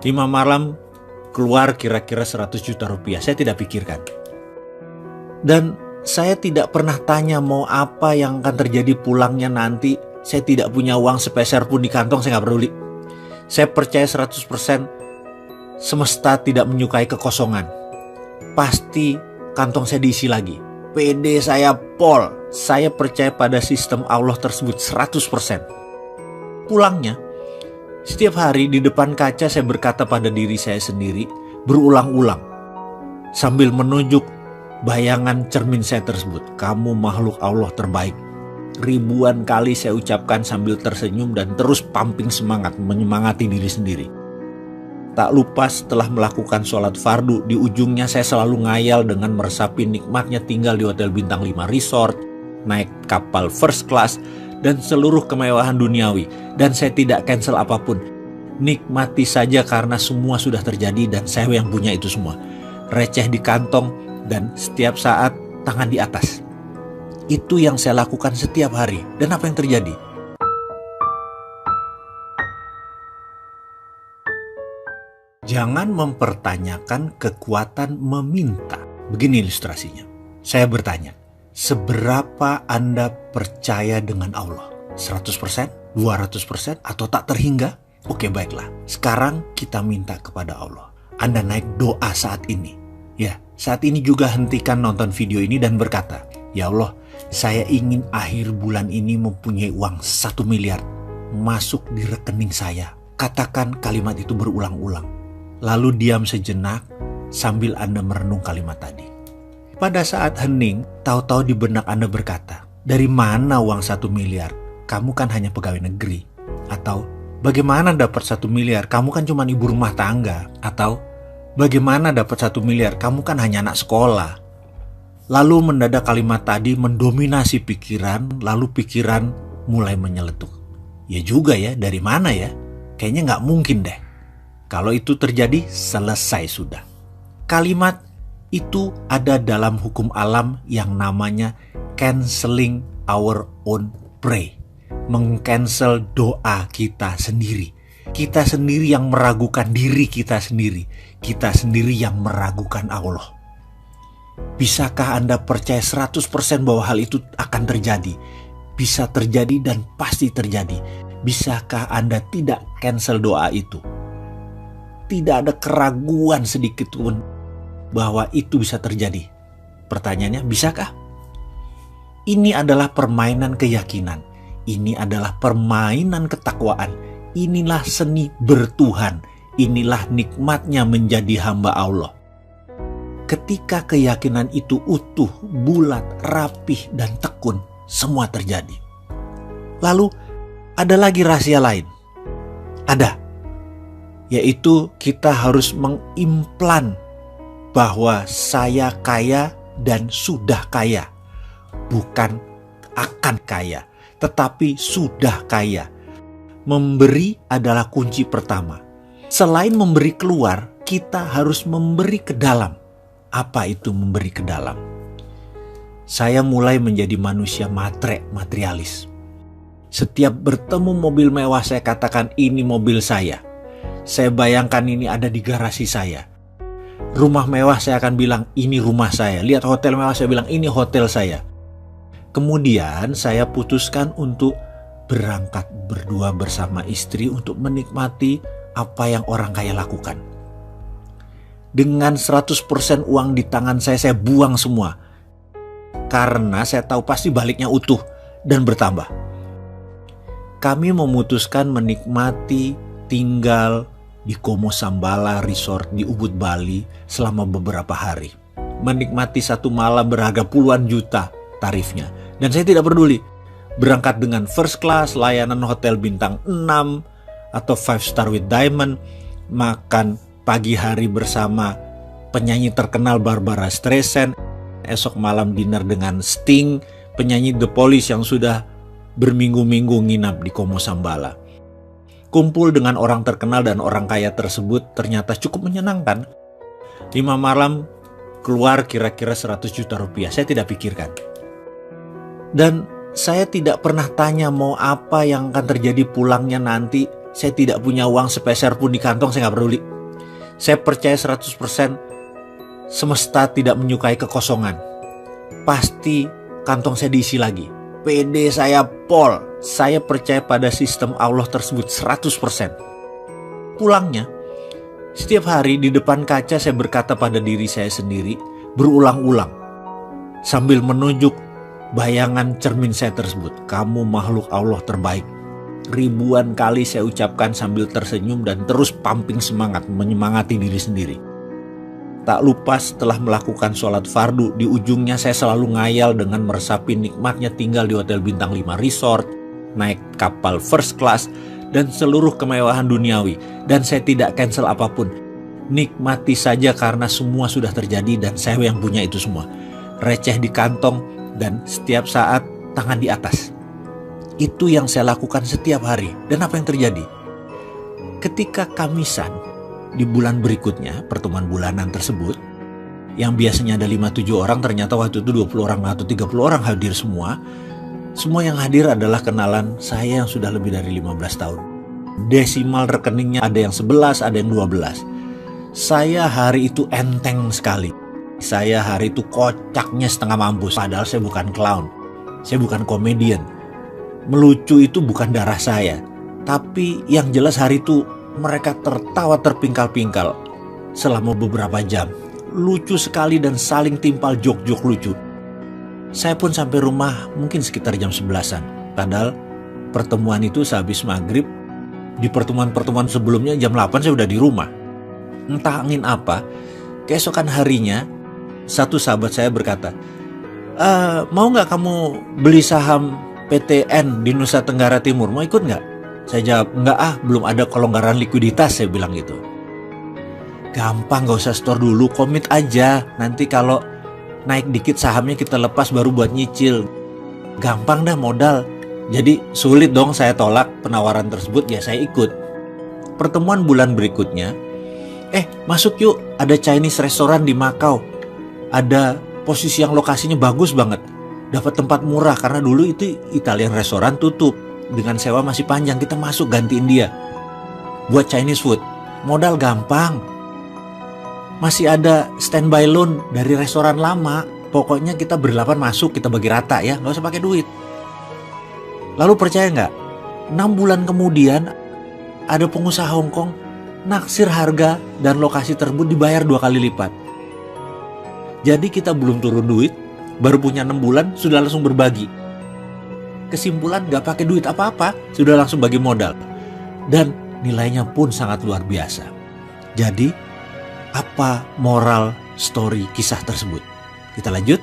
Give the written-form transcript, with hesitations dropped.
5 malam keluar kira-kira 100 juta rupiah. Saya tidak pikirkan. Dan saya tidak pernah tanya mau apa yang akan terjadi pulangnya nanti. Saya tidak punya uang sepeser pun di kantong, saya nggak peduli. Saya percaya 100% semesta tidak menyukai kekosongan. Pasti kantong saya diisi lagi. PD saya pol. Saya percaya pada sistem Allah tersebut 100%. Pulangnya, setiap hari di depan kaca saya berkata pada diri saya sendiri berulang-ulang sambil menunjuk bayangan cermin saya tersebut. Kamu makhluk Allah terbaik. Ribuan kali saya ucapkan sambil tersenyum dan terus pumping semangat, menyemangati diri sendiri. Tak lupa setelah melakukan sholat fardu, di ujungnya saya selalu ngayal dengan meresapi nikmatnya tinggal di hotel bintang 5 resort, naik kapal first class, dan seluruh kemewahan duniawi. Dan saya tidak cancel apapun. Nikmati saja karena semua sudah terjadi dan saya yang punya itu semua. Receh di kantong dan setiap saat tangan di atas. Itu yang saya lakukan setiap hari. Dan apa yang terjadi? Jangan mempertanyakan kekuatan meminta. Begini ilustrasinya. Saya bertanya, seberapa Anda percaya dengan Allah? 100%? 200%? Atau tak terhingga? Oke, baiklah. Sekarang kita minta kepada Allah. Anda naik doa saat ini. Ya, saat ini juga hentikan nonton video ini dan berkata, ya Allah, saya ingin akhir bulan ini mempunyai uang 1 miliar masuk di rekening saya. Katakan kalimat itu berulang-ulang. Lalu diam sejenak sambil Anda merenung kalimat tadi. Pada saat hening, tahu-tahu di benak Anda berkata, dari mana uang 1 miliar? Kamu kan hanya pegawai negeri. Atau, bagaimana dapat 1 miliar? Kamu kan cuma ibu rumah tangga. Atau, bagaimana dapat 1 miliar? Kamu kan hanya anak sekolah. Lalu mendadak kalimat tadi mendominasi pikiran, lalu pikiran mulai menyeletuk. Ya juga ya, dari mana ya? Kayaknya nggak mungkin deh. Kalau itu terjadi, selesai sudah. Kalimat itu ada dalam hukum alam yang namanya canceling our own pray. Meng-cancel doa kita sendiri. Kita sendiri yang meragukan diri kita sendiri. Kita sendiri yang meragukan Allah. Bisakah Anda percaya 100% bahwa hal itu akan terjadi? Bisa terjadi dan pasti terjadi. Bisakah Anda tidak cancel doa itu? Tidak ada keraguan sedikit pun bahwa itu bisa terjadi. Pertanyaannya, bisakah? Ini adalah permainan keyakinan. Ini adalah permainan ketakwaan. Inilah seni bertuhan. Inilah nikmatnya menjadi hamba Allah. Ketika keyakinan itu utuh, bulat, rapih, dan tekun, semua terjadi. Lalu, ada lagi rahasia lain. Ada. Yaitu kita harus mengimplan bahwa saya kaya dan sudah kaya. Bukan akan kaya, tetapi sudah kaya. Memberi adalah kunci pertama. Selain memberi keluar, kita harus memberi ke dalam. Apa itu memberi ke dalam? Saya mulai menjadi manusia materialis. Setiap bertemu mobil mewah saya katakan ini mobil saya. Saya bayangkan ini ada di garasi saya. Rumah mewah saya akan bilang ini rumah saya. Lihat hotel mewah saya bilang ini hotel saya. Kemudian saya putuskan untuk berangkat berdua bersama istri untuk menikmati apa yang orang kaya lakukan. Dengan 100% uang di tangan saya buang semua. Karena saya tahu pasti baliknya utuh dan bertambah. Kami memutuskan menikmati tinggal di Como Sambala Resort di Ubud, Bali selama beberapa hari. Menikmati satu malam berharga puluhan juta tarifnya. Dan saya tidak peduli. Berangkat dengan first class, layanan hotel bintang 6 atau 5 star with diamond, makan pagi hari bersama penyanyi terkenal Barbara Streisand, esok malam dinner dengan Sting, penyanyi The Police yang sudah berminggu-minggu nginap di Como Sambala. Kumpul dengan orang terkenal dan orang kaya tersebut ternyata cukup menyenangkan. 5 malam keluar kira-kira 100 juta rupiah. Saya tidak pikirkan. Dan saya tidak pernah tanya mau apa yang akan terjadi pulangnya nanti. Saya tidak punya uang sepeser pun di kantong, saya nggak peduli. Saya percaya 100% semesta tidak menyukai kekosongan. Pasti kantong saya diisi lagi. PD saya pol. Saya percaya pada sistem Allah tersebut 100%. Pulangnya, setiap hari di depan kaca saya berkata pada diri saya sendiri berulang-ulang sambil menunjuk bayangan cermin saya tersebut, kamu makhluk Allah terbaik. Ribuan kali saya ucapkan sambil tersenyum dan terus pumping semangat, menyemangati diri sendiri. Tak lupa setelah melakukan sholat fardu, di ujungnya saya selalu ngayal dengan meresapi nikmatnya tinggal di hotel bintang 5 resort, naik kapal first class, dan seluruh kemewahan duniawi. Dan saya tidak cancel apapun. Nikmati saja karena semua sudah terjadi dan saya yang punya itu semua. Receh di kantong dan setiap saat tangan di atas. Itu yang saya lakukan setiap hari. Dan apa yang terjadi? Ketika Kamisan di bulan berikutnya, pertemuan bulanan tersebut, yang biasanya ada 5-7 orang, ternyata waktu itu 20 orang atau 30 orang hadir semua. Semua yang hadir adalah kenalan saya yang sudah lebih dari 15 tahun. Desimal rekeningnya ada yang 11, ada yang 12. Saya hari itu enteng sekali. Saya hari itu kocaknya setengah mampus. Padahal saya bukan clown. Saya bukan komedian. Melucu itu bukan darah saya. Tapi yang jelas hari itu mereka tertawa terpingkal-pingkal selama beberapa jam. Lucu sekali dan saling timpal jok-jok lucu. Saya pun sampai rumah mungkin sekitar jam 11-an. Padahal pertemuan itu sehabis maghrib. Di pertemuan-pertemuan sebelumnya jam 8 saya udah di rumah. Entah angin apa, keesokan harinya satu sahabat saya berkata, mau gak kamu beli saham PTN di Nusa Tenggara Timur, mau ikut gak? Saya jawab, enggak belum ada kelonggaran likuiditas, saya bilang gitu. Gampang, gak usah store dulu, komit aja. Nanti kalau naik dikit sahamnya kita lepas baru buat nyicil. Gampang dah modal. Jadi sulit dong saya tolak penawaran tersebut, ya saya ikut. Pertemuan bulan berikutnya, masuk yuk, ada Chinese restoran di Macau. Ada posisi yang lokasinya bagus banget. Dapat tempat murah karena dulu itu Italian restoran tutup. Dengan sewa masih panjang, kita masuk gantiin dia. Buat Chinese food, modal gampang. Masih ada standby loan dari restoran lama. Pokoknya kita berdelapan masuk, kita bagi rata ya, gak usah pakai duit. Lalu percaya gak? 6 bulan kemudian ada pengusaha Hong Kong naksir harga dan lokasi tersebut dibayar 2 kali lipat. Jadi kita belum turun duit, baru punya 6 bulan sudah langsung berbagi. Kesimpulan gak pakai duit apa-apa, sudah langsung bagi modal. Dan nilainya pun sangat luar biasa. Jadi apa moral story kisah tersebut? Kita lanjut.